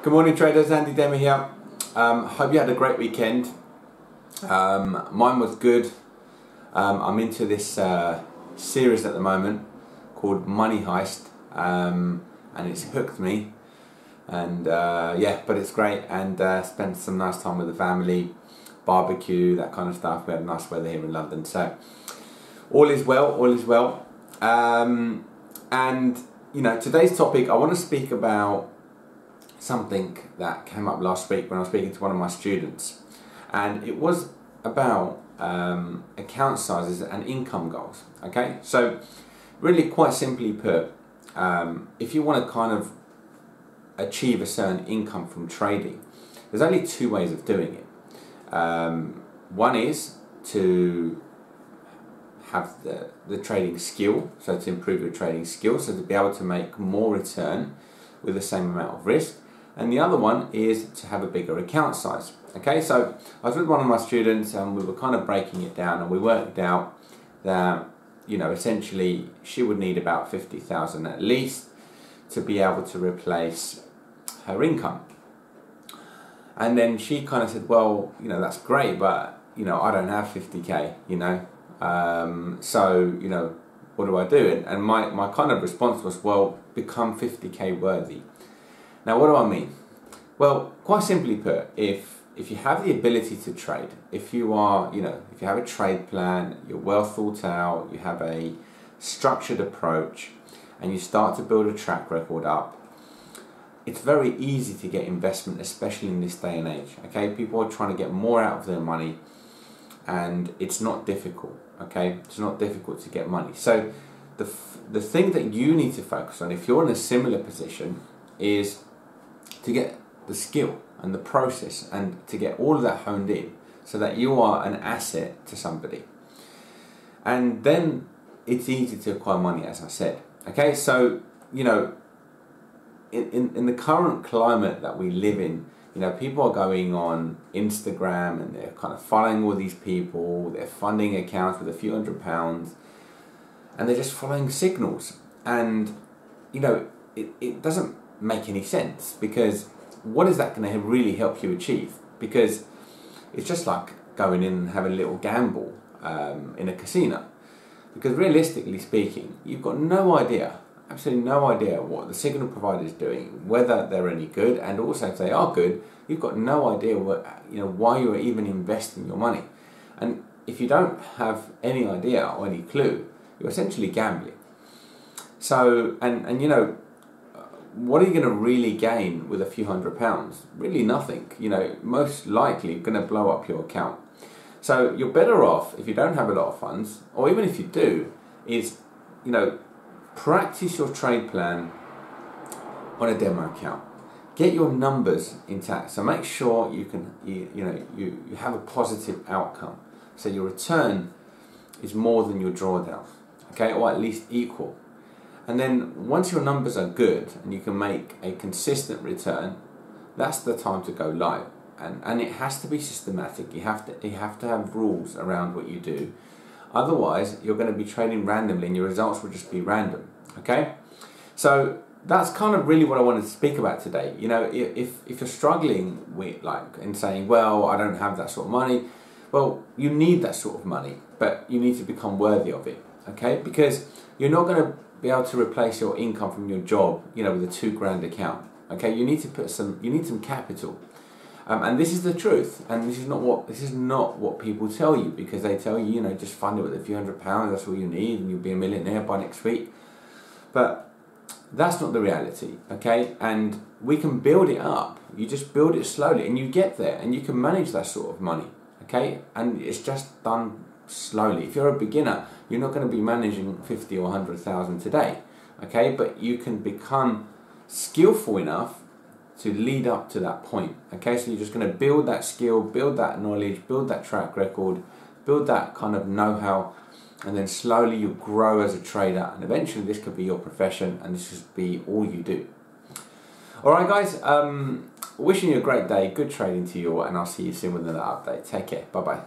Good morning traders, Andy Demmer here. Hope you had a great weekend. Mine was good. I'm into this series at the moment called Money Heist, and it's hooked me, and yeah, but it's great, and spent some nice time with the family, barbecue, that kind of stuff. We had nice weather here in London, so all is well, all is well. And you know, today's topic, I want to speak about something that came up last week when I was speaking to one of my students, and it was about account sizes and income goals. Okay, so really quite simply put, if you want to kind of achieve a certain income from trading, there's only two ways of doing it. One is to have the trading skill, so to improve your trading skill, so to be able to make more return with the same amount of risk. And the other one is to have a bigger account size. Okay, so I was with one of my students and we were kind of breaking it down, and we worked out that, you know, essentially she would need about 50,000 at least to be able to replace her income. And then she kind of said, well, you know, that's great, but, you know, I don't have 50k, you know, so, you know, what do I do? And my kind of response was, well, become 50k worthy. Now, what do I mean? Well, quite simply put, if you have the ability to trade, if you are, you know, if you have a trade plan, you're well thought out, you have a structured approach, and you start to build a track record up, it's very easy to get investment, especially in this day and age. Okay, people are trying to get more out of their money, and it's not difficult. Okay, it's not difficult to get money. So the thing that you need to focus on, if you're in a similar position, is to get the skill and the process, and to get all of that honed in so that you are an asset to somebody. And then it's easy to acquire money, as I said. Okay, so, you know, in the current climate that we live in, you know, people are going on Instagram and they're kind of following all these people, they're funding accounts with a few £100s, and they're just following signals. And, you know, it doesn't make any sense, because what is that going to really help you achieve? Because it's just like going in and having a little gamble in a casino, because realistically speaking, you've got no idea, absolutely no idea what the signal provider is doing, whether they're any good, and also if they are good, you've got no idea what, you know, why you're even investing your money. And if you don't have any idea or any clue, you're essentially gambling. So, and you know, what are you going to really gain with a few £100? Really nothing. You know, most likely you're going to blow up your account. So you're better off, if you don't have a lot of funds, or even if you do, is, you know, practice your trade plan on a demo account. Get your numbers intact. So make sure you can, you have a positive outcome. So your return is more than your drawdown, okay, or at least equal. And then once your numbers are good and you can make a consistent return, that's the time to go live. And it has to be systematic. You have to have rules around what you do. Otherwise, you're going to be trading randomly and your results will just be random. Okay? So that's kind of really what I wanted to speak about today. You know, if you're struggling with, like, and saying, well, I don't have that sort of money, well, you need that sort of money, but you need to become worthy of it. Okay? Because you're not going to be able to replace your income from your job, you know, with a £2,000 account. Okay, you need to put some, you need some capital, and this is the truth. And this is not what people tell you, because they tell you, you know, just fund it with a few £100s. That's all you need, and you'll be a millionaire by next week. But that's not the reality. Okay, and we can build it up. You just build it slowly, and you get there, and you can manage that sort of money. Okay, and it's just done slowly. If you're a beginner, you're not going to be managing 50 or 100,000 today, okay? But you can become skillful enough to lead up to that point, okay? So you're just going to build that skill, build that knowledge, build that track record, build that kind of know-how, and then slowly you grow as a trader, and eventually this could be your profession, and this could be all you do. All right, guys, wishing you a great day, good trading to you all, and I'll see you soon with another update. Take care, bye-bye.